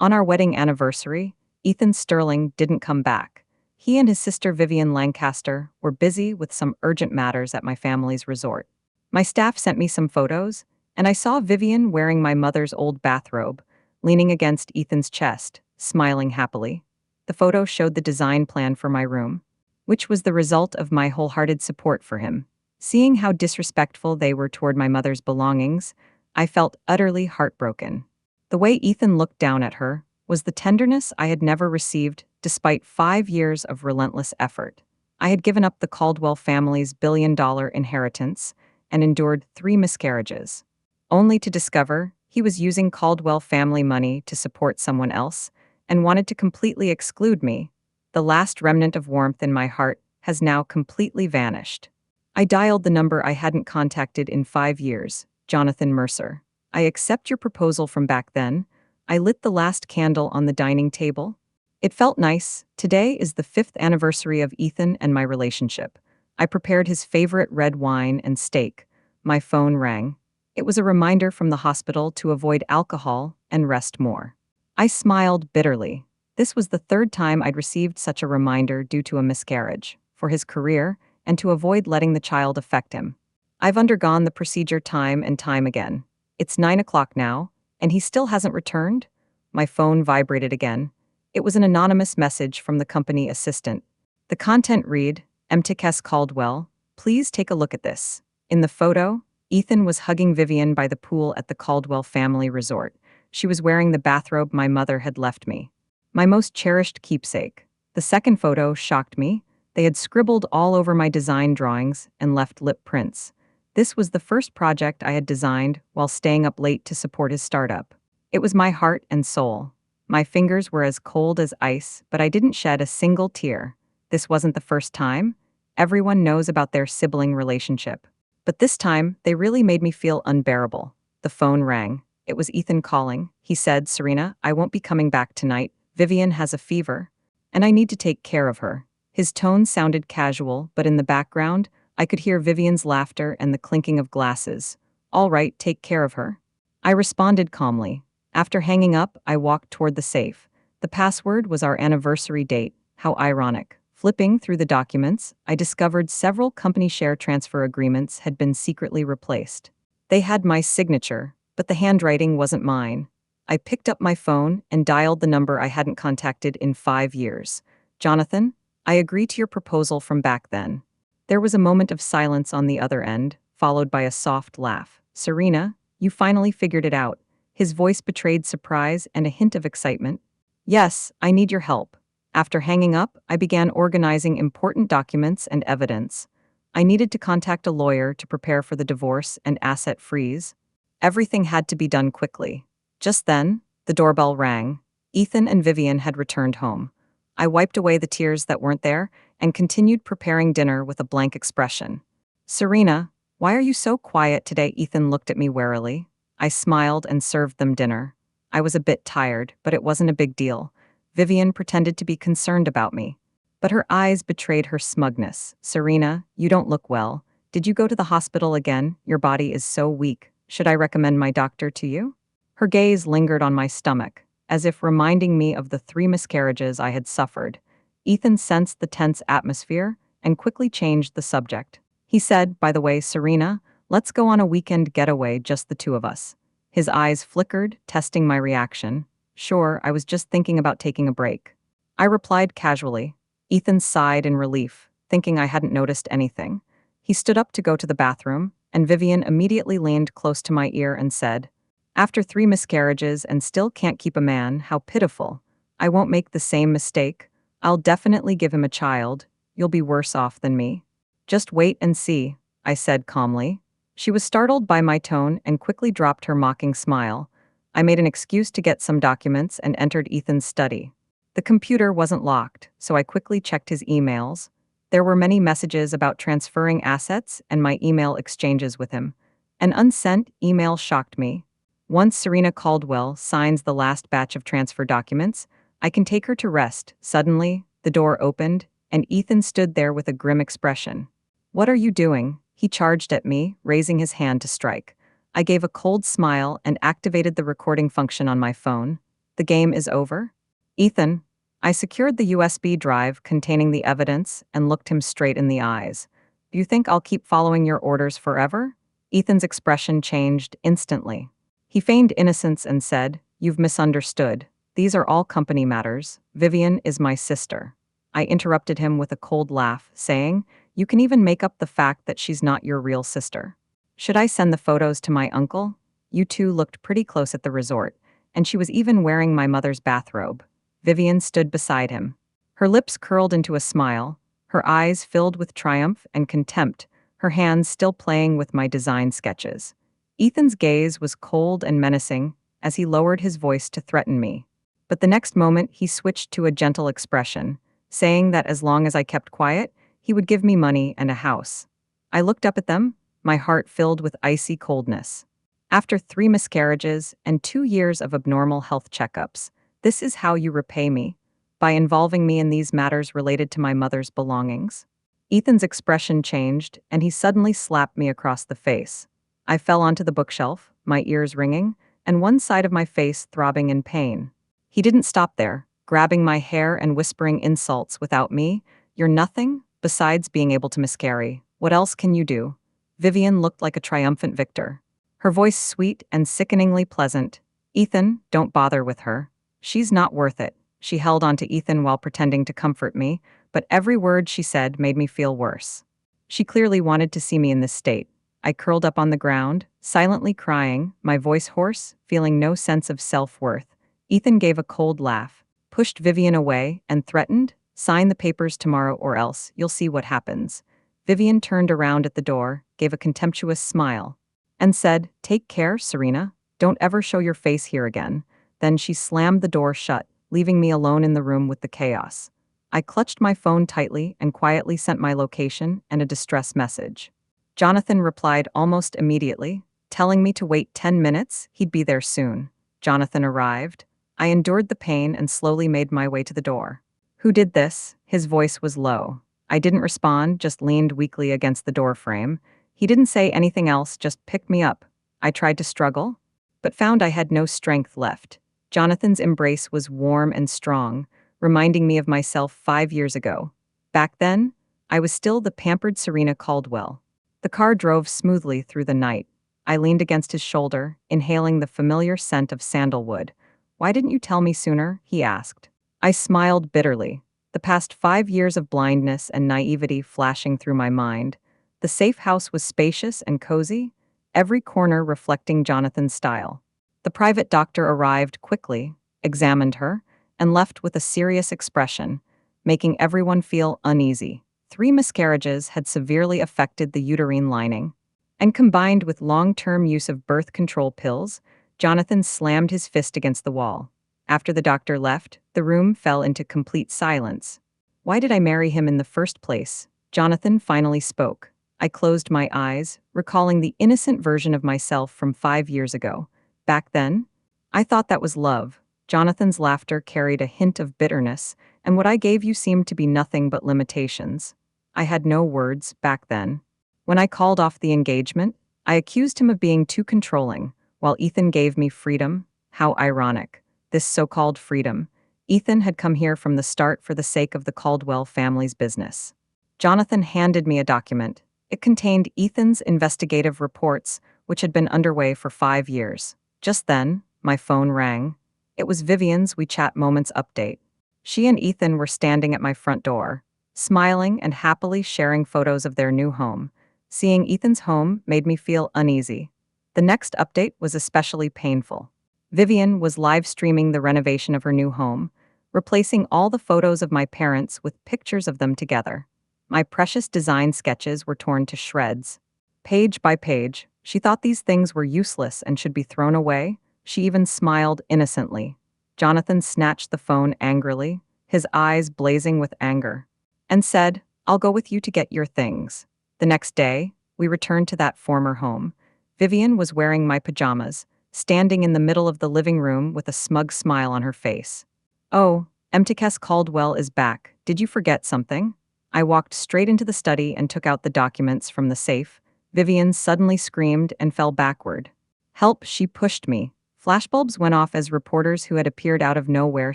On our wedding anniversary, Ethan Sterling didn't come back. He and his sister Vivian Lancaster were busy with some urgent matters at my family's resort. My staff sent me some photos, and I saw Vivian wearing my mother's old bathrobe, leaning against Ethan's chest, smiling happily. The photo showed the design plan for my room, which was the result of my wholehearted support for him. Seeing how disrespectful they were toward my mother's belongings, I felt utterly heartbroken. The way Ethan looked down at her was the tenderness I had never received despite 5 years of relentless effort. I had given up the Caldwell family's billion-dollar inheritance and endured 3 miscarriages, only to discover he was using Caldwell family money to support someone else and wanted to completely exclude me. The last remnant of warmth in my heart has now completely vanished. I dialed the number I hadn't contacted in 5 years, Jonathan Mercer. I accept your proposal from back then. I lit the last candle on the dining table. It felt nice. Today is the 5th anniversary of Ethan and my relationship. I prepared his favorite red wine and steak. My phone rang. It was a reminder from the hospital to avoid alcohol and rest more. I smiled bitterly. This was the 3rd time I'd received such a reminder due to a miscarriage, for his career, and to avoid letting the child affect him. I've undergone the procedure time and time again. It's 9 o'clock now, and he still hasn't returned? My phone vibrated again. It was an anonymous message from the company assistant. The content read, "MTKS Caldwell, please take a look at this." In the photo, Ethan was hugging Vivian by the pool at the Caldwell family resort. She was wearing the bathrobe my mother had left me, my most cherished keepsake. The second photo shocked me. They had scribbled all over my design drawings and left lip prints. This was the first project I had designed while staying up late to support his startup. It was my heart and soul. My fingers were as cold as ice, but I didn't shed a single tear. This wasn't the first time. Everyone knows about their sibling relationship. But this time, they really made me feel unbearable. The phone rang. It was Ethan calling. He said, "Serena, I won't be coming back tonight. Vivian has a fever, and I need to take care of her." His tone sounded casual, but in the background, I could hear Vivian's laughter and the clinking of glasses. "All right, take care of her." I responded calmly. After hanging up, I walked toward the safe. The password was our anniversary date. How ironic. Flipping through the documents, I discovered several company share transfer agreements had been secretly replaced. They had my signature, but the handwriting wasn't mine. I picked up my phone and dialed the number I hadn't contacted in 5 years. "Jonathan, I agree to your proposal from back then." There was a moment of silence on the other end, followed by a soft laugh. "Serena, you finally figured it out." His voice betrayed surprise and a hint of excitement. "Yes, I need your help." After hanging up, I began organizing important documents and evidence. I needed to contact a lawyer to prepare for the divorce and asset freeze. Everything had to be done quickly. Just then, the doorbell rang. Ethan and Vivian had returned home. I wiped away the tears that weren't there and continued preparing dinner with a blank expression. "Serena, why are you so quiet today?" Ethan looked at me warily. I smiled and served them dinner. I was a bit tired, but it wasn't a big deal. Vivian pretended to be concerned about me, but her eyes betrayed her smugness. "Serena, you don't look well. Did you go to the hospital again? Your body is so weak. Should I recommend my doctor to you?" Her gaze lingered on my stomach, as if reminding me of the 3 miscarriages I had suffered. Ethan sensed the tense atmosphere and quickly changed the subject. He said, "By the way, Serena, let's go on a weekend getaway, just the 2 of us." His eyes flickered, testing my reaction. "Sure, I was just thinking about taking a break." I replied casually. Ethan sighed in relief, thinking I hadn't noticed anything. He stood up to go to the bathroom, and Vivian immediately leaned close to my ear and said, "After 3 miscarriages and still can't keep a man, how pitiful. I won't make the same mistake. I'll definitely give him a child. You'll be worse off than me." "Just wait and see," I said calmly. She was startled by my tone and quickly dropped her mocking smile. I made an excuse to get some documents and entered Ethan's study. The computer wasn't locked, so I quickly checked his emails. There were many messages about transferring assets and my email exchanges with him. An unsent email shocked me. "Once Serena Caldwell signs the last batch of transfer documents, I can take her to rest." Suddenly, the door opened, and Ethan stood there with a grim expression. "What are you doing?" He charged at me, raising his hand to strike. I gave a cold smile and activated the recording function on my phone. The game is over? Ethan, I secured the USB drive containing the evidence and looked him straight in the eyes. Do you think I'll keep following your orders forever? Ethan's expression changed instantly. He feigned innocence and said, "You've misunderstood. These are all company matters. Vivian is my sister." I interrupted him with a cold laugh, saying, "You can even make up the fact that she's not your real sister. Should I send the photos to my uncle? You two looked pretty close at the resort, and she was even wearing my mother's bathrobe." Vivian stood beside him. Her lips curled into a smile, her eyes filled with triumph and contempt, her hands still playing with my design sketches. Ethan's gaze was cold and menacing as he lowered his voice to threaten me. But the next moment he switched to a gentle expression, saying that as long as I kept quiet, he would give me money and a house. I looked up at them, my heart filled with icy coldness. After 3 miscarriages and 2 years of abnormal health checkups, this is how you repay me? By involving me in these matters related to my mother's belongings? Ethan's expression changed, and he suddenly slapped me across the face. I fell onto the bookshelf, my ears ringing, and one side of my face throbbing in pain. He didn't stop there, grabbing my hair and whispering insults without me. "You're nothing, besides being able to miscarry. What else can you do?" Vivian looked like a triumphant victor. Her voice sweet and sickeningly pleasant. "Ethan, don't bother with her. She's not worth it." She held onto Ethan while pretending to comfort me, but every word she said made me feel worse. She clearly wanted to see me in this state. I curled up on the ground, silently crying, my voice hoarse, feeling no sense of self-worth. Ethan gave a cold laugh, pushed Vivian away, and threatened, "Sign the papers tomorrow or else you'll see what happens." Vivian turned around at the door, gave a contemptuous smile, and said, "Take care, Serena. Don't ever show your face here again." Then she slammed the door shut, leaving me alone in the room with the chaos. I clutched my phone tightly and quietly sent my location and a distress message. Jonathan replied almost immediately, telling me to wait 10 minutes, he'd be there soon. Jonathan arrived. I endured the pain and slowly made my way to the door. "Who did this?" His voice was low. I didn't respond, just leaned weakly against the door frame. He didn't say anything else, just picked me up. I tried to struggle, but found I had no strength left. Jonathan's embrace was warm and strong, reminding me of myself 5 years ago. Back then, I was still the pampered Serena Caldwell. The car drove smoothly through the night. I leaned against his shoulder, inhaling the familiar scent of sandalwood. "Why didn't you tell me sooner?" he asked. I smiled bitterly, the past 5 years of blindness and naivety flashing through my mind. The safe house was spacious and cozy, every corner reflecting Jonathan's style. The private doctor arrived quickly, examined her, and left with a serious expression, making everyone feel uneasy. 3 miscarriages had severely affected the uterine lining, and combined with long-term use of birth control pills, Jonathan slammed his fist against the wall. After the doctor left, the room fell into complete silence. "Why did I marry him in the first place?" Jonathan finally spoke. I closed my eyes, recalling the innocent version of myself from 5 years ago. Back then, I thought that was love. Jonathan's laughter carried a hint of bitterness, and what I gave you seemed to be nothing but limitations. I had no words back then. When I called off the engagement, I accused him of being too controlling, while Ethan gave me freedom. How ironic. This so-called freedom. Ethan had come here from the start for the sake of the Caldwell family's business. Jonathan handed me a document. It contained Ethan's investigative reports, which had been underway for 5 years. Just then, my phone rang. It was Vivian's We Chat Moments update. She and Ethan were standing at my front door, smiling and happily sharing photos of their new home. Seeing Ethan's home made me feel uneasy. The next update was especially painful. Vivian was live streaming the renovation of her new home, replacing all the photos of my parents with pictures of them together. My precious design sketches were torn to shreds. Page by page, she thought these things were useless and should be thrown away. She even smiled innocently. Jonathan snatched the phone angrily, his eyes blazing with anger, and said, "I'll go with you to get your things." The next day, we returned to that former home. Vivian was wearing my pajamas, standing in the middle of the living room with a smug smile on her face. "Oh, MTKS Caldwell is back. Did you forget something?" I walked straight into the study and took out the documents from the safe. Vivian suddenly screamed and fell backward. "Help!" She pushed me, Flashbulbs went off as reporters who had appeared out of nowhere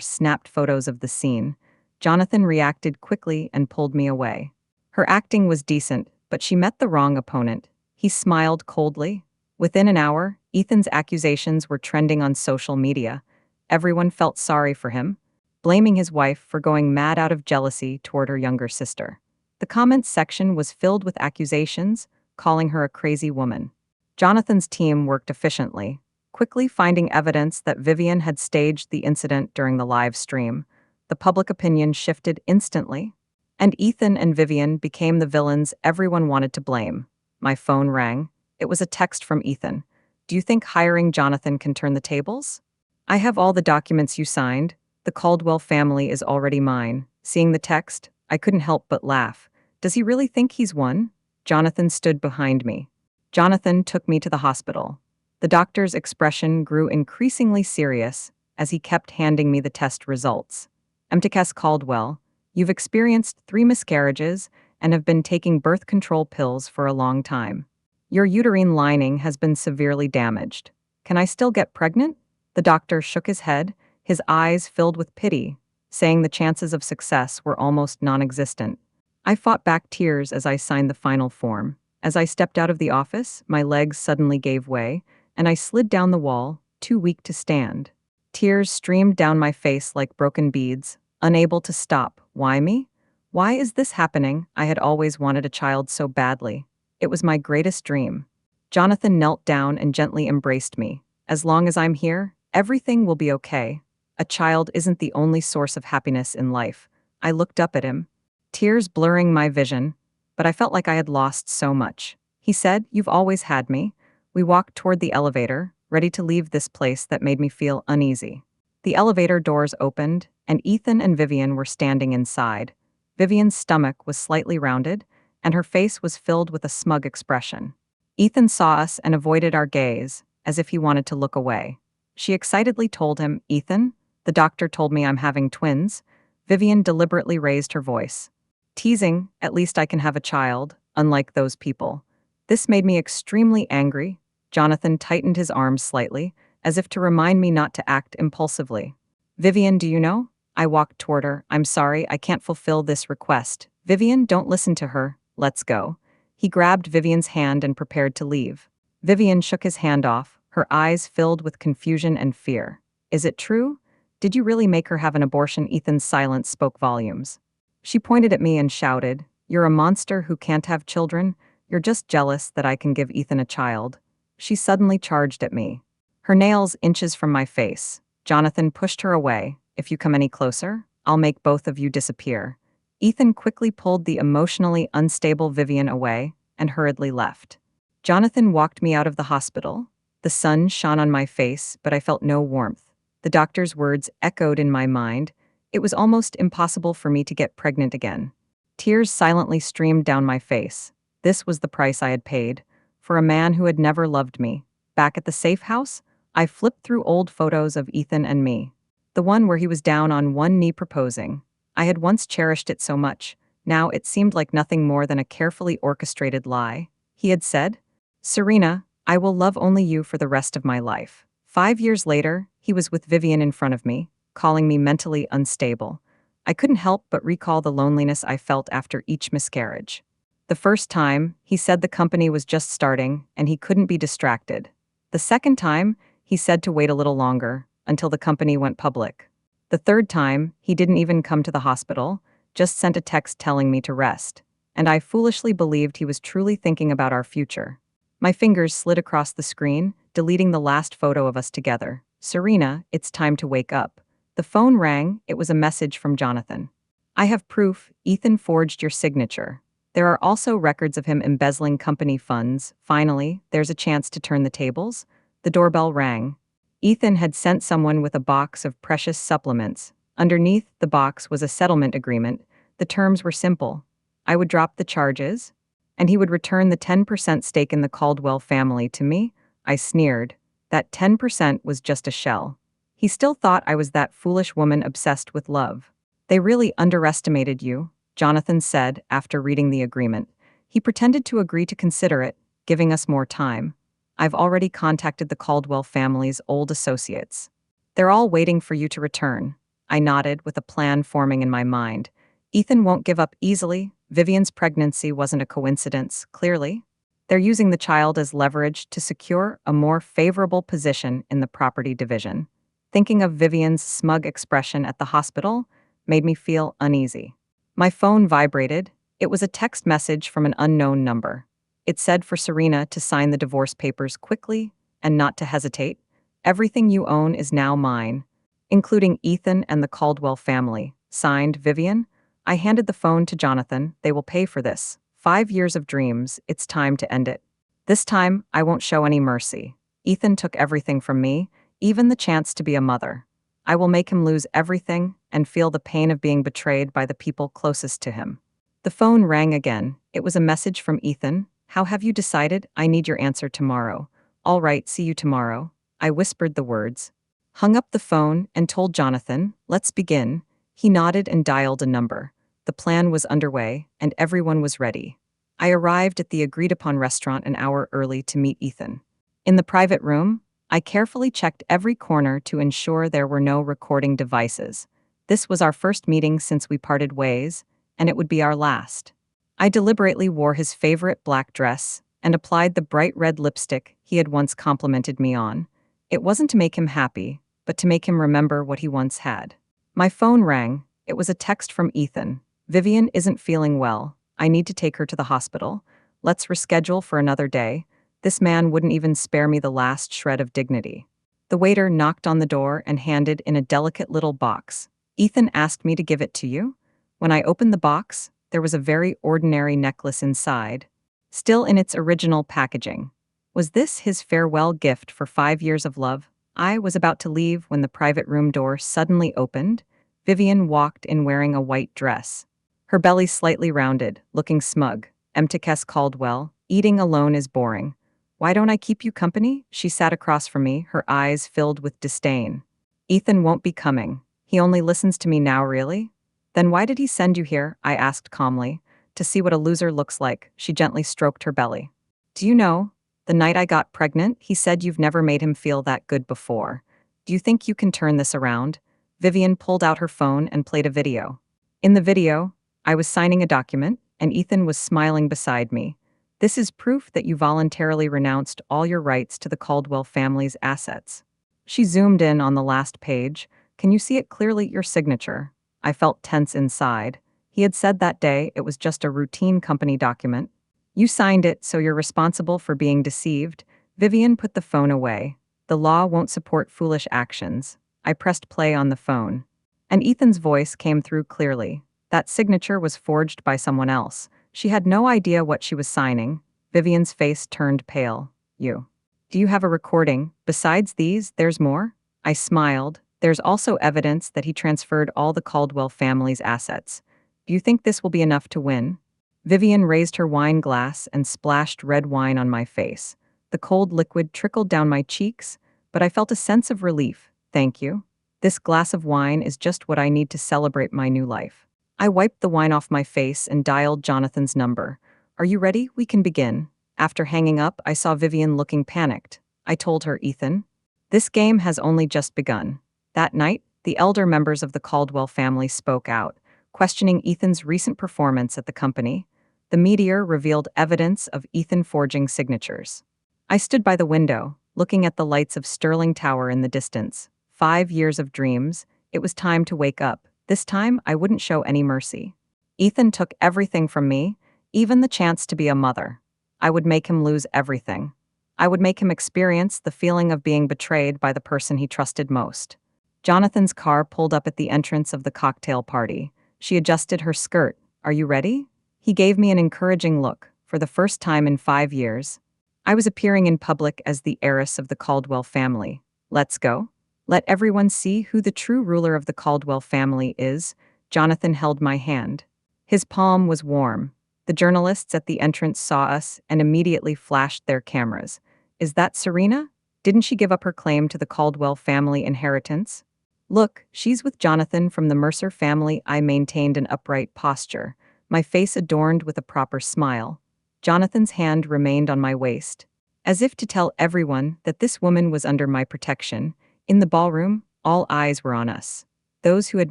snapped photos of the scene. Jonathan reacted quickly and pulled me away. Her acting was decent, but she met the wrong opponent. He smiled coldly. Within an hour, Ethan's accusations were trending on social media. Everyone felt sorry for him, blaming his wife for going mad out of jealousy toward her younger sister. The comments section was filled with accusations, calling her a crazy woman. Jonathan's team worked efficiently, quickly finding evidence that Vivian had staged the incident during the live stream. The public opinion shifted instantly, and Ethan and Vivian became the villains everyone wanted to blame. My phone rang. It was a text from Ethan. "Do you think hiring Jonathan can turn the tables? I have all the documents you signed. The Caldwell family is already mine." Seeing the text, I couldn't help but laugh. Does he really think he's won? Jonathan stood behind me. Jonathan took me to the hospital. The doctor's expression grew increasingly serious as he kept handing me the test results. "MTCS Caldwell, you've experienced 3 miscarriages and have been taking birth control pills for a long time. Your uterine lining has been severely damaged. Can I still get pregnant?" The doctor shook his head, his eyes filled with pity, saying the chances of success were almost non-existent. I fought back tears as I signed the final form. As I stepped out of the office, my legs suddenly gave way, and I slid down the wall, too weak to stand. Tears streamed down my face like broken beads, unable to stop. Why me? Why is this happening? I had always wanted a child so badly. It was my greatest dream. Jonathan knelt down and gently embraced me. "As long as I'm here, everything will be okay. A child isn't the only source of happiness in life." I looked up at him, tears blurring my vision, but I felt like I had lost so much. He said, "You've always had me." We walked toward the elevator, ready to leave this place that made me feel uneasy. The elevator doors opened, and Ethan and Vivian were standing inside. Vivian's stomach was slightly rounded, and her face was filled with a smug expression. Ethan saw us and avoided our gaze, as if he wanted to look away. She excitedly told him, "Ethan, the doctor told me I'm having twins." Vivian deliberately raised her voice. Teasing, "At least I can have a child, unlike those people." This made me extremely angry. Jonathan tightened his arms slightly, as if to remind me not to act impulsively. "Vivian, do you know?" I walked toward her. "I'm sorry, I can't fulfill this request." "Vivian, don't listen to her. Let's go." He grabbed Vivian's hand and prepared to leave. Vivian shook his hand off, her eyes filled with confusion and fear. "Is it true? Did you really make her have an abortion?" Ethan's silence spoke volumes. She pointed at me and shouted, "You're a monster who can't have children. You're just jealous that I can give Ethan a child." She suddenly charged at me, her nails inches from my face. Jonathan pushed her away. "If you come any closer, I'll make both of you disappear." Ethan quickly pulled the emotionally unstable Vivian away and hurriedly left. Jonathan walked me out of the hospital. The sun shone on my face, but I felt no warmth. The doctor's words echoed in my mind. It was almost impossible for me to get pregnant again. Tears silently streamed down my face. This was the price I had paid for a man who had never loved me. Back at the safe house, I flipped through old photos of Ethan and me. The one where he was down on one knee proposing. I had once cherished it so much. Now it seemed like nothing more than a carefully orchestrated lie. He had said, "Serena, I will love only you for the rest of my life." 5 years later, he was with Vivian in front of me, calling me mentally unstable. I couldn't help but recall the loneliness I felt after each miscarriage. The first time, he said the company was just starting and he couldn't be distracted. The second time, he said to wait a little longer, until the company went public. The third time, he didn't even come to the hospital, just sent a text telling me to rest. And I foolishly believed he was truly thinking about our future. My fingers slid across the screen, deleting the last photo of us together. "Serena, it's time to wake up." The phone rang. It was a message from Jonathan. "I have proof. Ethan forged your signature. There are also records of him embezzling company funds. Finally, there's a chance to turn the tables." The doorbell rang. Ethan had sent someone with a box of precious supplements. Underneath the box was a settlement agreement. The terms were simple. I would drop the charges, and he would return the 10% stake in the Caldwell family to me. I sneered. That 10% was just a shell. He still thought I was that foolish woman obsessed with love. "They really underestimated you," Jonathan said after reading the agreement. He pretended to agree to consider it, giving us more time. I've already contacted the Caldwell family's old associates. They're all waiting for you to return. I nodded with a plan forming in my mind. Ethan won't give up easily. Vivian's pregnancy wasn't a coincidence, clearly. They're using the child as leverage to secure a more favorable position in the property division. Thinking of Vivian's smug expression at the hospital made me feel uneasy. My phone vibrated. It was a text message from an unknown number. It said for Serena to sign the divorce papers quickly and not to hesitate. Everything you own is now mine, including Ethan and the Caldwell family. Signed, Vivian. I handed the phone to Jonathan. They will pay for this. 5 years of dreams. It's time to end it. This time, I won't show any mercy. Ethan took everything from me, even the chance to be a mother. I will make him lose everything and feel the pain of being betrayed by the people closest to him. The phone rang again. It was a message from Ethan. How have you decided? I need your answer tomorrow. All right, see you tomorrow. I whispered the words, hung up the phone, and told Jonathan, let's begin. He nodded and dialed a number. The plan was underway, and everyone was ready. I arrived at the agreed-upon restaurant an hour early to meet Ethan. In the private room, I carefully checked every corner to ensure there were no recording devices. This was our first meeting since we parted ways, and it would be our last. I deliberately wore his favorite black dress and applied the bright red lipstick he had once complimented me on. It wasn't to make him happy, but to make him remember what he once had. My phone rang. It was a text from Ethan. Vivian isn't feeling well. I need to take her to the hospital. Let's reschedule for another day. This man wouldn't even spare me the last shred of dignity. The waiter knocked on the door and handed in a delicate little box. Ethan asked me to give it to you. When I opened the box, there was a very ordinary necklace inside, still in its original packaging. Was this his farewell gift for 5 years of love? I was about to leave when the private room door suddenly opened. Vivian walked in wearing a white dress. Her belly slightly rounded, looking smug. Emtikes Caldwell, eating alone is boring. Why don't I keep you company? She sat across from me, her eyes filled with disdain. Ethan won't be coming. He only listens to me now, really? Then why did he send you here? I asked calmly. To see what a loser looks like. She gently stroked her belly. Do you know, the night I got pregnant, he said you've never made him feel that good before. Do you think you can turn this around? Vivian pulled out her phone and played a video. In the video, I was signing a document, and Ethan was smiling beside me. This is proof that you voluntarily renounced all your rights to the Caldwell family's assets. She zoomed in on the last page. Can you see it clearly? Your signature. I felt tense inside. He had said that day it was just a routine company document. You signed it, so you're responsible for being deceived. Vivian put the phone away. The law won't support foolish actions. I pressed play on the phone. And Ethan's voice came through clearly. That signature was forged by someone else. She had no idea what she was signing. Vivian's face turned pale. You. Do you have a recording? Besides these, there's more? I smiled. There's also evidence that he transferred all the Caldwell family's assets. Do you think this will be enough to win? Vivian raised her wine glass and splashed red wine on my face. The cold liquid trickled down my cheeks, but I felt a sense of relief. Thank you. This glass of wine is just what I need to celebrate my new life. I wiped the wine off my face and dialed Jonathan's number. Are you ready? We can begin. After hanging up, I saw Vivian looking panicked. I told her, Ethan, this game has only just begun. That night, the elder members of the Caldwell family spoke out, questioning Ethan's recent performance at the company. The meteor revealed evidence of Ethan forging signatures. I stood by the window, looking at the lights of Sterling Tower in the distance. 5 years of dreams. It was time to wake up. This time, I wouldn't show any mercy. Ethan took everything from me, even the chance to be a mother. I would make him lose everything. I would make him experience the feeling of being betrayed by the person he trusted most. Jonathan's car pulled up at the entrance of the cocktail party. She adjusted her skirt. Are you ready? He gave me an encouraging look. For the first time in 5 years, I was appearing in public as the heiress of the Caldwell family. Let's go. Let everyone see who the true ruler of the Caldwell family is. Jonathan held my hand. His palm was warm. The journalists at the entrance saw us and immediately flashed their cameras. Is that Serena? Didn't she give up her claim to the Caldwell family inheritance? Look, she's with Jonathan from the Mercer family. I maintained an upright posture, my face adorned with a proper smile. Jonathan's hand remained on my waist. As if to tell everyone that this woman was under my protection, in the ballroom, all eyes were on us. Those who had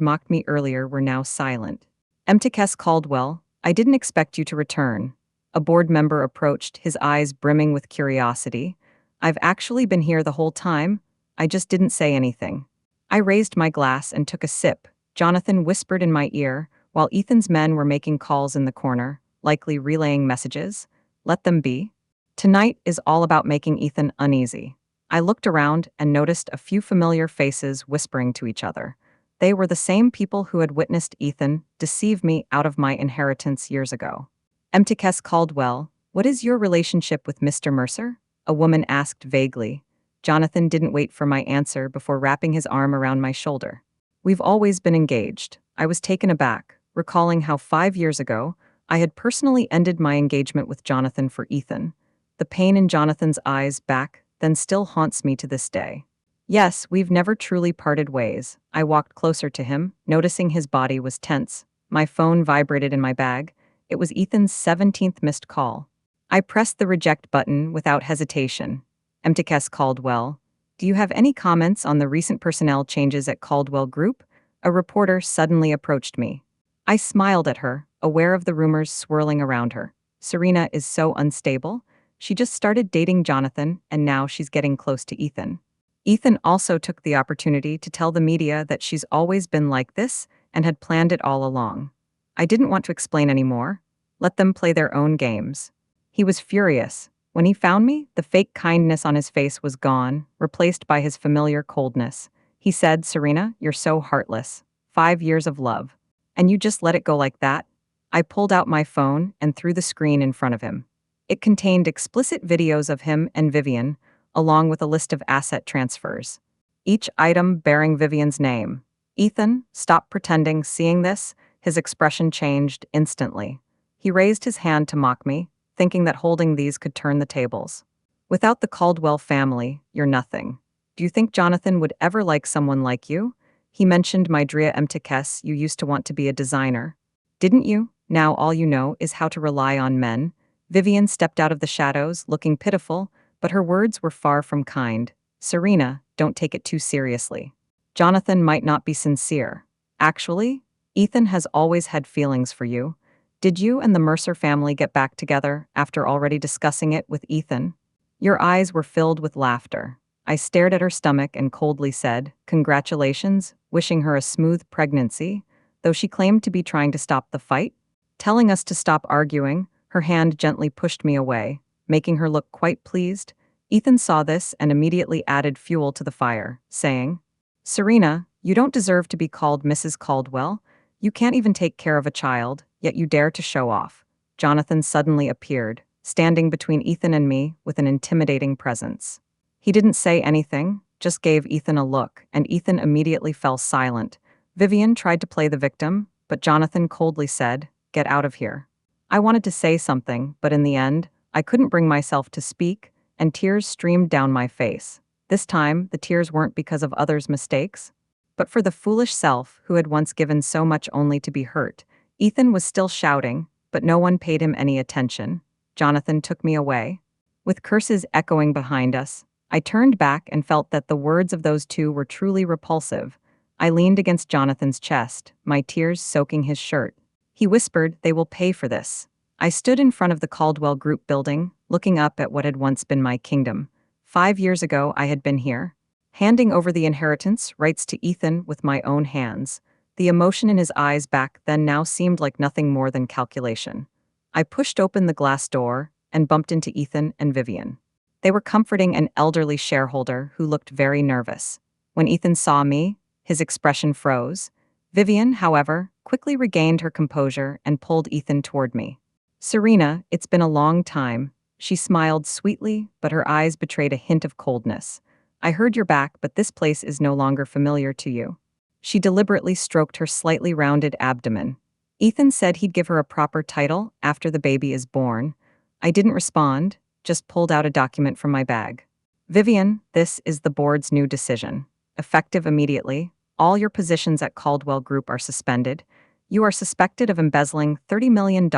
mocked me earlier were now silent. Mtkes Caldwell, I didn't expect you to return. A board member approached, his eyes brimming with curiosity. I've actually been here the whole time. I just didn't say anything. I raised my glass and took a sip. Jonathan whispered in my ear, while Ethan's men were making calls in the corner, likely relaying messages. Let them be. Tonight is all about making Ethan uneasy. I looked around and noticed a few familiar faces whispering to each other. They were the same people who had witnessed Ethan deceive me out of my inheritance years ago. Mtkes Caldwell, what is your relationship with Mr. Mercer? A woman asked vaguely. Jonathan didn't wait for my answer before wrapping his arm around my shoulder. We've always been engaged. I was taken aback, recalling how 5 years ago, I had personally ended my engagement with Jonathan for Ethan. The pain in Jonathan's eyes back then still haunts me to this day. Yes, we've never truly parted ways. I walked closer to him, noticing his body was tense. My phone vibrated in my bag. It was Ethan's 17th missed call. I pressed the reject button without hesitation. Mtkes Caldwell, do you have any comments on the recent personnel changes at Caldwell Group? A reporter suddenly approached me. I smiled at her, aware of the rumors swirling around her. Serena is so unstable. She just started dating Jonathan, and now she's getting close to Ethan. Ethan also took the opportunity to tell the media that she's always been like this and had planned it all along. I didn't want to explain anymore. Let them play their own games. He was furious. When he found me, the fake kindness on his face was gone, replaced by his familiar coldness. He said, Serena, you're so heartless. 5 years of love. And you just let it go like that? I pulled out my phone and threw the screen in front of him. It contained explicit videos of him and Vivian, along with a list of asset transfers. Each item bearing Vivian's name. Ethan, stop pretending. Seeing this, his expression changed instantly. He raised his hand to mock me, thinking that holding these could turn the tables. Without the Caldwell family, you're nothing. Do you think Jonathan would ever like someone like you? He mentioned my Drea Mtkes, you used to want to be a designer. Didn't you? Now all you know is how to rely on men. Vivian stepped out of the shadows, looking pitiful, but her words were far from kind. Serena, don't take it too seriously. Jonathan might not be sincere. Actually, Ethan has always had feelings for you. Did you and the Mercer family get back together after already discussing it with Ethan? Your eyes were filled with laughter. I stared at her stomach and coldly said, congratulations, wishing her a smooth pregnancy, though she claimed to be trying to stop the fight. Telling us to stop arguing, her hand gently pushed me away, making her look quite pleased. Ethan saw this and immediately added fuel to the fire, saying, Serena, you don't deserve to be called Mrs. Caldwell. You can't even take care of a child, yet you dare to show off. Jonathan suddenly appeared, standing between Ethan and me with an intimidating presence. He didn't say anything, just gave Ethan a look, and Ethan immediately fell silent. Vivian tried to play the victim, but Jonathan coldly said, get out of here. I wanted to say something, but in the end, I couldn't bring myself to speak, and tears streamed down my face. This time, the tears weren't because of others' mistakes, but for the foolish self who had once given so much only to be hurt. Ethan was still shouting, but no one paid him any attention. Jonathan took me away. With curses echoing behind us, I turned back and felt that the words of those two were truly repulsive. I leaned against Jonathan's chest, my tears soaking his shirt. He whispered, they will pay for this. I stood in front of the Caldwell Group building, looking up at what had once been my kingdom. 5 years ago, I had been here, handing over the inheritance rights to Ethan with my own hands. The emotion in his eyes back then now seemed like nothing more than calculation. I pushed open the glass door and bumped into Ethan and Vivian. They were comforting an elderly shareholder who looked very nervous. When Ethan saw me, his expression froze. Vivian, however, quickly regained her composure and pulled Ethan toward me. Serena, it's been a long time. She smiled sweetly, but her eyes betrayed a hint of coldness. I heard you're back, but this place is no longer familiar to you. She deliberately stroked her slightly rounded abdomen. Ethan said he'd give her a proper title after the baby is born. I didn't respond, just pulled out a document from my bag. Vivian, this is the board's new decision. Effective immediately, all your positions at Caldwell Group are suspended. You are suspected of embezzling $30 million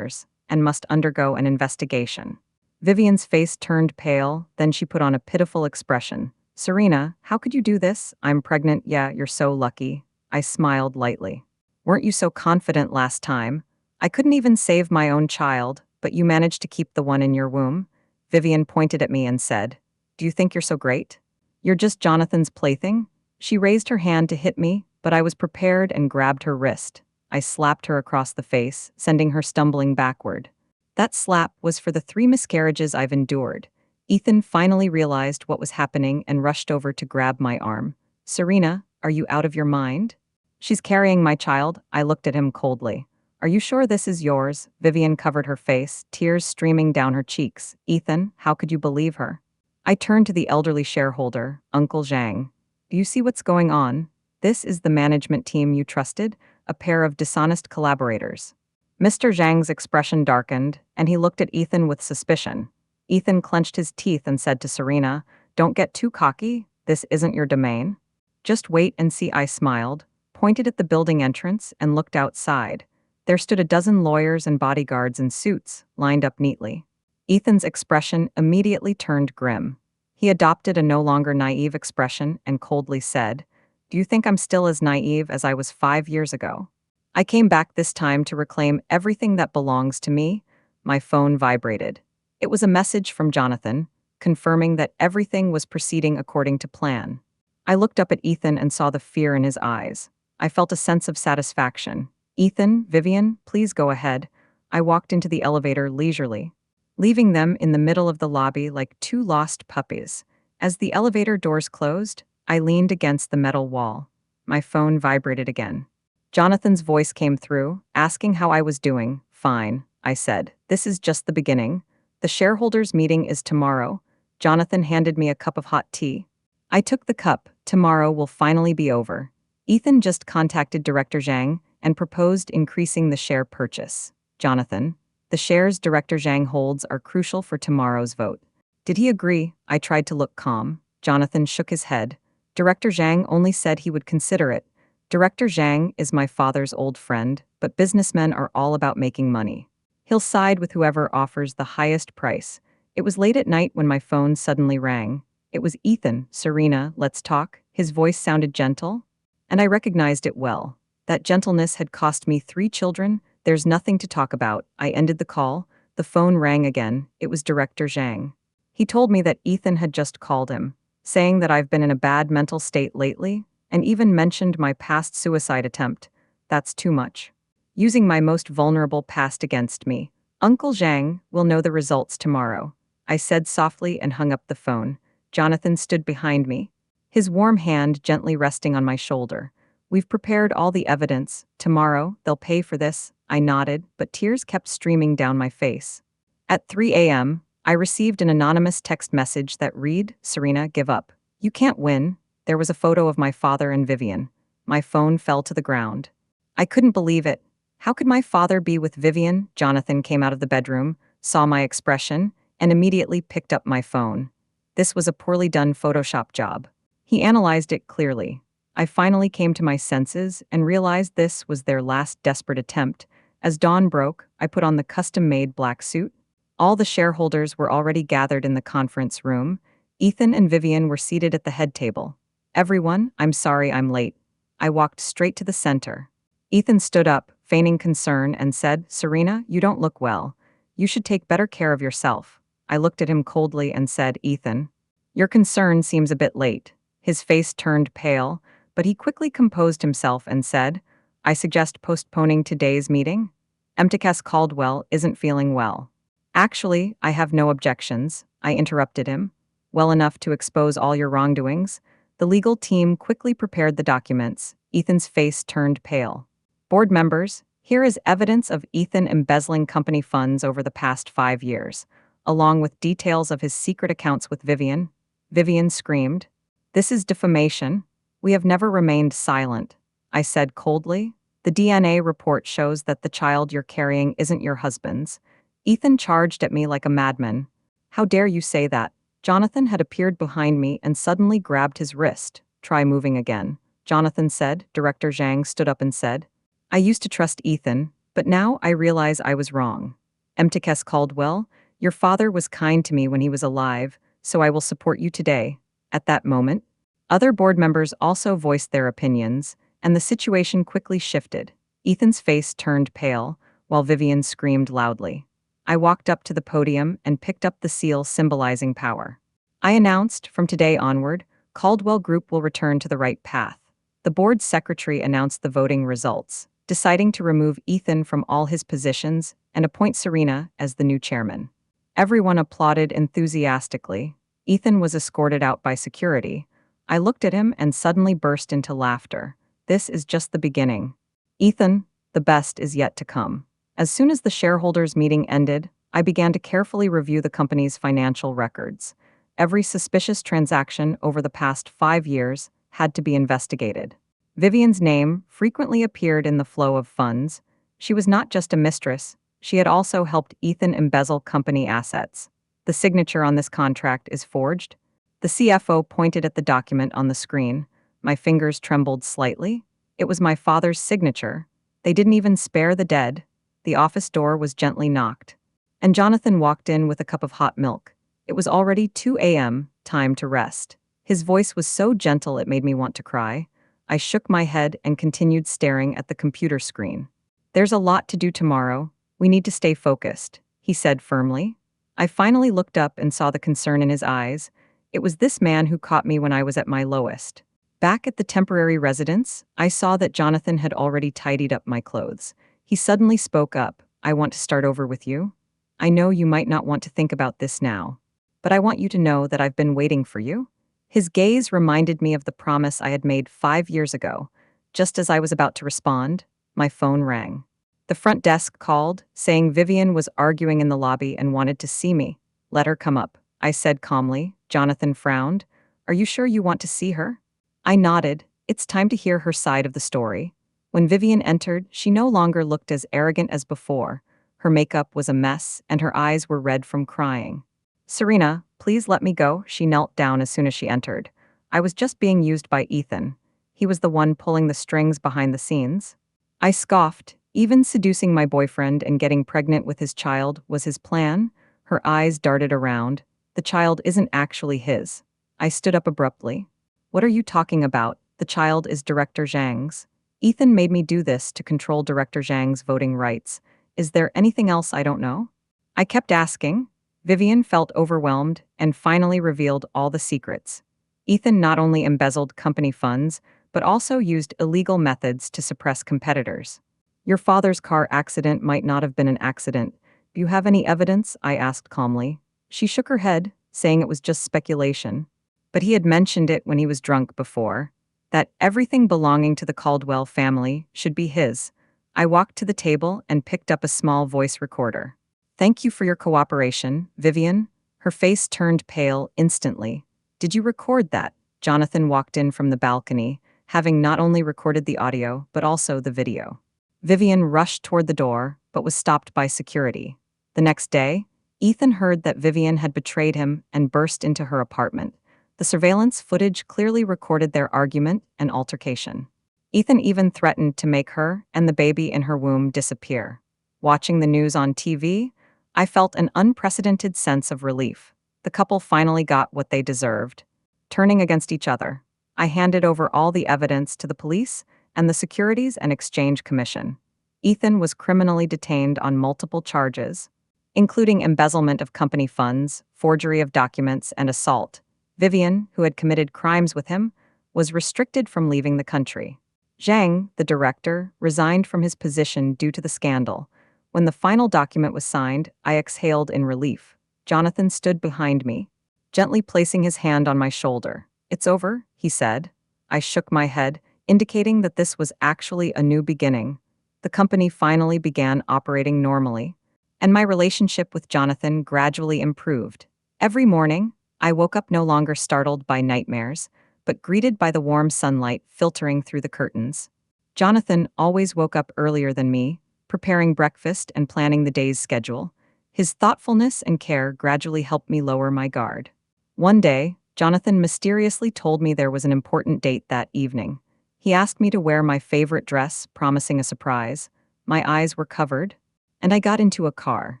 and must undergo an investigation. Vivian's face turned pale, then she put on a pitiful expression. Serena, how could you do this? I'm pregnant, yeah, you're so lucky. I smiled lightly. Weren't you so confident last time? I couldn't even save my own child, but you managed to keep the one in your womb. Vivian pointed at me and said, Do you think you're so great? You're just Jonathan's plaything? She raised her hand to hit me, but I was prepared and grabbed her wrist. I slapped her across the face, sending her stumbling backward. That slap was for the 3 miscarriages I've endured. Ethan finally realized what was happening and rushed over to grab my arm. Serena, are you out of your mind? She's carrying my child. I looked at him coldly. Are you sure this is yours? Vivian covered her face, tears streaming down her cheeks. Ethan, how could you believe her? I turned to the elderly shareholder, Uncle Zhang. Do you see what's going on? This is the management team you trusted, a pair of dishonest collaborators. Mr. Zhang's expression darkened, and he looked at Ethan with suspicion. Ethan clenched his teeth and said to Serena, Don't get too cocky, this isn't your domain. Just wait and see. I smiled, pointed at the building entrance, and looked outside. There stood a dozen lawyers and bodyguards in suits, lined up neatly. Ethan's expression immediately turned grim. He adopted a no longer naive expression and coldly said, Do you think I'm still as naive as I was 5 years ago? I came back this time to reclaim everything that belongs to me. My phone vibrated. It was a message from Jonathan, confirming that everything was proceeding according to plan. I looked up at Ethan and saw the fear in his eyes. I felt a sense of satisfaction. Ethan, Vivian, please go ahead. I walked into the elevator leisurely, leaving them in the middle of the lobby like 2 lost puppies. As the elevator doors closed, I leaned against the metal wall. My phone vibrated again. Jonathan's voice came through, asking how I was doing. Fine, I said. This is just the beginning. The shareholders' meeting is tomorrow. Jonathan handed me a cup of hot tea. I took the cup. Tomorrow will finally be over. Ethan just contacted Director Zhang and proposed increasing the share purchase. Jonathan, the shares Director Zhang holds are crucial for tomorrow's vote. Did he agree? I tried to look calm. Jonathan shook his head. Director Zhang only said he would consider it. Director Zhang is my father's old friend, but businessmen are all about making money. He'll side with whoever offers the highest price. It was late at night when my phone suddenly rang. It was Ethan. Serena, let's talk. His voice sounded gentle, and I recognized it well. That gentleness had cost me 3 children. There's nothing to talk about. I ended the call. The phone rang again. It was Director Zhang. He told me that Ethan had just called him, saying that I've been in a bad mental state lately, and even mentioned my past suicide attempt. That's too much. Using my most vulnerable past against me. Uncle Zhang will know the results tomorrow. I said softly and hung up the phone. Jonathan stood behind me, his warm hand gently resting on my shoulder. We've prepared all the evidence. Tomorrow, they'll pay for this. I nodded, but tears kept streaming down my face. At 3 a.m., I received an anonymous text message that read, Serena, give up. You can't win. There was a photo of my father and Vivian. My phone fell to the ground. I couldn't believe it. How could my father be with Vivian? Jonathan came out of the bedroom, saw my expression, and immediately picked up my phone. This was a poorly done Photoshop job. He analyzed it clearly. I finally came to my senses and realized this was their last desperate attempt. As dawn broke, I put on the custom-made black suit. All the shareholders were already gathered in the conference room. Ethan and Vivian were seated at the head table. Everyone, I'm sorry I'm late. I walked straight to the center. Ethan stood up, feigning concern, and said, Serena, you don't look well. You should take better care of yourself. I looked at him coldly and said, Ethan, your concern seems a bit late. His face turned pale, but he quickly composed himself and said, I suggest postponing today's meeting. MTKS Caldwell isn't feeling well. Actually, I have no objections, I interrupted him. Well enough to expose all your wrongdoings. The legal team quickly prepared the documents. Ethan's face turned pale. Board members, here is evidence of Ethan embezzling company funds over the past 5 years, along with details of his secret accounts with Vivian. Vivian screamed. This is defamation. We have never remained silent. I said coldly. The DNA report shows that the child you're carrying isn't your husband's. Ethan charged at me like a madman. How dare you say that? Jonathan had appeared behind me and suddenly grabbed his wrist. Try moving again, Jonathan said. Director Zhang stood up and said, I used to trust Ethan, but now I realize I was wrong. MTKS Caldwell, Your father was kind to me when he was alive, so I will support you today. At that moment, other board members also voiced their opinions, and the situation quickly shifted. Ethan's face turned pale, while Vivian screamed loudly. I walked up to the podium and picked up the seal symbolizing power. I announced, from today onward, Caldwell Group will return to the right path. The board's secretary announced the voting results, deciding to remove Ethan from all his positions and appoint Serena as the new chairman. Everyone applauded enthusiastically. Ethan was escorted out by security. I looked at him and suddenly burst into laughter. This is just the beginning. Ethan, the best is yet to come. As soon as the shareholders' meeting ended, I began to carefully review the company's financial records. Every suspicious transaction over the past 5 years had to be investigated. Vivian's name frequently appeared in the flow of funds. She was not just a mistress, she had also helped Ethan embezzle company assets. The signature on this contract is forged. The CFO pointed at the document on the screen. My fingers trembled slightly. It was my father's signature. They didn't even spare the dead. The office door was gently knocked, and Jonathan walked in with a cup of hot milk. It was already 2 a.m., time to rest. His voice was so gentle it made me want to cry. I shook my head and continued staring at the computer screen. There's a lot to do tomorrow. We need to stay focused, he said firmly. I finally looked up and saw the concern in his eyes. It was this man who caught me when I was at my lowest. Back at the temporary residence, I saw that Jonathan had already tidied up my clothes. He suddenly spoke up. I want to start over with you. I know you might not want to think about this now, but I want you to know that I've been waiting for you. His gaze reminded me of the promise I had made 5 years ago. Just as I was about to respond, my phone rang. The front desk called, saying Vivian was arguing in the lobby and wanted to see me. Let her come up, I said calmly. Jonathan frowned. Are you sure you want to see her? I nodded. It's time to hear her side of the story. When Vivian entered, she no longer looked as arrogant as before. Her makeup was a mess, and her eyes were red from crying. Serena, please let me go. She knelt down as soon as she entered. I was just being used by Ethan. He was the one pulling the strings behind the scenes. I scoffed. Even seducing my boyfriend and getting pregnant with his child was his plan. Her eyes darted around. The child isn't actually his. I stood up abruptly. What are you talking about? The child is Director Zhang's. Ethan made me do this to control Director Zhang's voting rights. Is there anything else I don't know? I kept asking. Vivian felt overwhelmed and finally revealed all the secrets. Ethan not only embezzled company funds, but also used illegal methods to suppress competitors. Your father's car accident might not have been an accident. Do you have any evidence? I asked calmly. She shook her head, saying it was just speculation. But he had mentioned it when he was drunk before, that everything belonging to the Caldwell family should be his. I walked to the table and picked up a small voice recorder. Thank you for your cooperation, Vivian. Her face turned pale instantly. Did you record that? Jonathan walked in from the balcony, having not only recorded the audio, but also the video. Vivian rushed toward the door, but was stopped by security. The next day, Ethan heard that Vivian had betrayed him and burst into her apartment. The surveillance footage clearly recorded their argument and altercation. Ethan even threatened to make her and the baby in her womb disappear. Watching the news on TV, I felt an unprecedented sense of relief. The couple finally got what they deserved. Turning against each other, I handed over all the evidence to the police and the Securities and Exchange Commission. Ethan was criminally detained on multiple charges, including embezzlement of company funds, forgery of documents, and assault. Vivian, who had committed crimes with him, was restricted from leaving the country. Zhang, the director, resigned from his position due to the scandal. When the final document was signed, I exhaled in relief. Jonathan stood behind me, gently placing his hand on my shoulder. It's over, he said. I shook my head, indicating that this was actually a new beginning. The company finally began operating normally, and my relationship with Jonathan gradually improved. Every morning, I woke up no longer startled by nightmares, but greeted by the warm sunlight filtering through the curtains. Jonathan always woke up earlier than me, preparing breakfast and planning the day's schedule. His thoughtfulness and care gradually helped me lower my guard. One day, Jonathan mysteriously told me there was an important date that evening. He asked me to wear my favorite dress, promising a surprise. My eyes were covered, and I got into a car.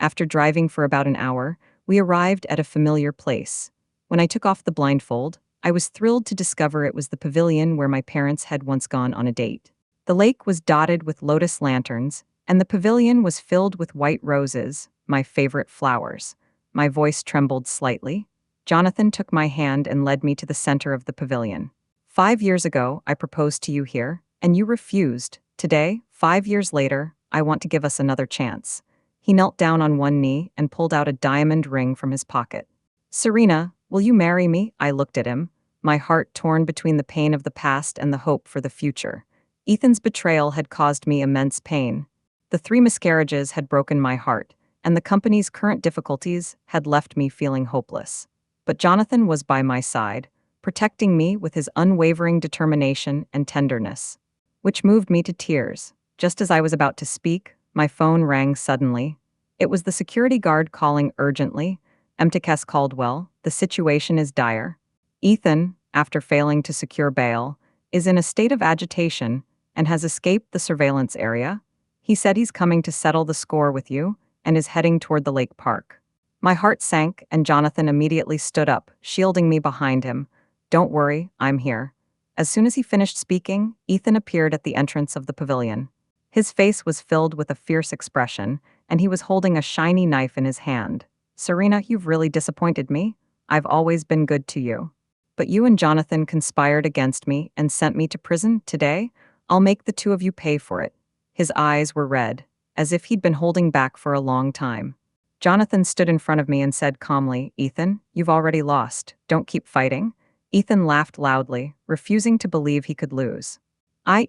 After driving for about an hour, we arrived at a familiar place. When I took off the blindfold, I was thrilled to discover it was the pavilion where my parents had once gone on a date. The lake was dotted with lotus lanterns, and the pavilion was filled with white roses, my favorite flowers. My voice trembled slightly. Jonathan took my hand and led me to the center of the pavilion. 5 years ago, I proposed to you here, and you refused. Today, 5 years later, I want to give us another chance. He knelt down on one knee and pulled out a diamond ring from his pocket. Serena, will you marry me? I looked at him, my heart torn between the pain of the past and the hope for the future. Ethan's betrayal had caused me immense pain. The 3 miscarriages had broken my heart, and the company's current difficulties had left me feeling hopeless. But Jonathan was by my side, protecting me with his unwavering determination and tenderness, which moved me to tears. Just as I was about to speak, my phone rang suddenly. It was the security guard calling urgently. MTKS Caldwell, the situation is dire. Ethan, after failing to secure bail, is in a state of agitation and has escaped the surveillance area. He said he's coming to settle the score with you and is heading toward the lake park. My heart sank and Jonathan immediately stood up, shielding me behind him. Don't worry, I'm here. As soon as he finished speaking, Ethan appeared at the entrance of the pavilion. His face was filled with a fierce expression, and he was holding a shiny knife in his hand. Serena, you've really disappointed me. I've always been good to you. But you and Jonathan conspired against me and sent me to prison. Today, I'll make the two of you pay for it. His eyes were red, as if he'd been holding back for a long time. Jonathan stood in front of me and said calmly, Ethan, you've already lost. Don't keep fighting. Ethan laughed loudly, refusing to believe he could lose.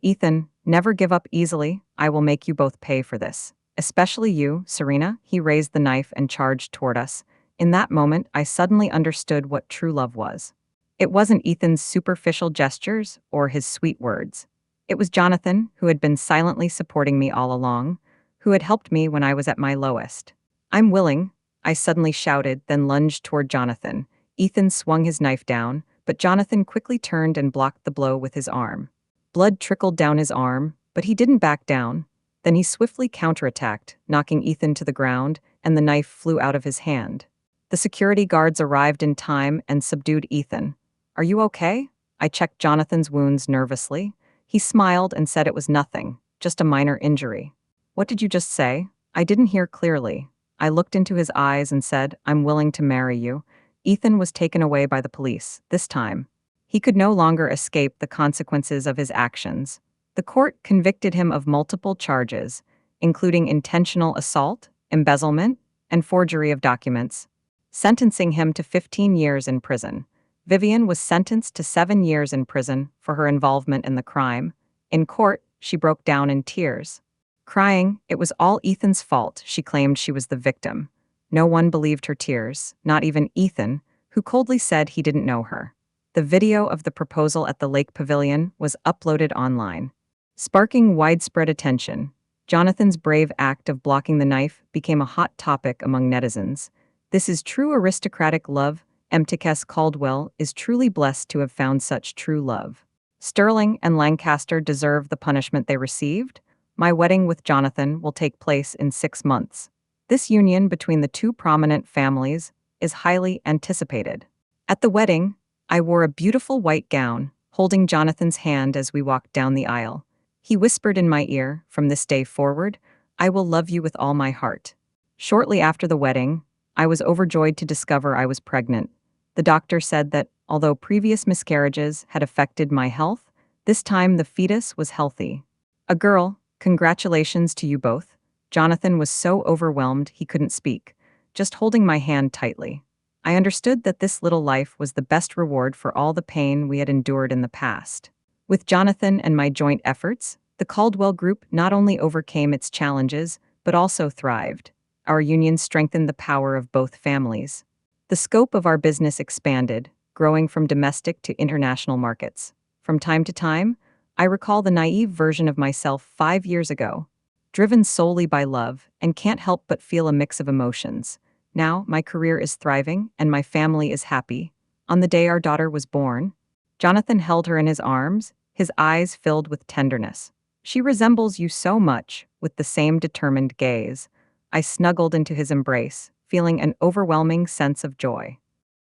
Ethan, never give up easily. I will make you both pay for this. Especially you, Serena. He raised the knife and charged toward us. In that moment, I suddenly understood what true love was. It wasn't Ethan's superficial gestures or his sweet words. It was Jonathan, who had been silently supporting me all along, who had helped me when I was at my lowest. I'm willing, I suddenly shouted, then lunged toward Jonathan. Ethan swung his knife down, but Jonathan quickly turned and blocked the blow with his arm. Blood trickled down his arm, but he didn't back down. Then he swiftly counterattacked, knocking Ethan to the ground, and the knife flew out of his hand. The security guards arrived in time and subdued Ethan. Are you okay? I checked Jonathan's wounds nervously. He smiled and said it was nothing, just a minor injury. What did you just say? I didn't hear clearly. I looked into his eyes and said, I'm willing to marry you. Ethan was taken away by the police, this time. He could no longer escape the consequences of his actions. The court convicted him of multiple charges, including intentional assault, embezzlement, and forgery of documents, sentencing him to 15 years in prison. Vivian was sentenced to 7 years in prison for her involvement in the crime. In court, she broke down in tears. Crying, it was all Ethan's fault. She claimed she was the victim. No one believed her tears, not even Ethan, who coldly said he didn't know her. The video of the proposal at the lake pavilion was uploaded online, sparking widespread attention. Jonathan's brave act of blocking the knife became a hot topic among netizens. This is true aristocratic love. MTKS Caldwell is truly blessed to have found such true love. Sterling and Lancaster deserve the punishment they received. My wedding with Jonathan will take place in 6 months. This union between the two prominent families is highly anticipated. At the wedding, I wore a beautiful white gown, holding Jonathan's hand as we walked down the aisle. He whispered in my ear, from this day forward, I will love you with all my heart. Shortly after the wedding, I was overjoyed to discover I was pregnant. The doctor said that, although previous miscarriages had affected my health, this time the fetus was healthy. A girl, congratulations to you both. Jonathan was so overwhelmed he couldn't speak, just holding my hand tightly. I understood that this little life was the best reward for all the pain we had endured in the past. With Jonathan and my joint efforts, the Caldwell Group not only overcame its challenges, but also thrived. Our union strengthened the power of both families. The scope of our business expanded, growing from domestic to international markets. From time to time, I recall the naive version of myself 5 years ago, driven solely by love, and can't help but feel a mix of emotions. Now, my career is thriving, and my family is happy. On the day our daughter was born, Jonathan held her in his arms, his eyes filled with tenderness. She resembles you so much, with the same determined gaze. I snuggled into his embrace, feeling an overwhelming sense of joy.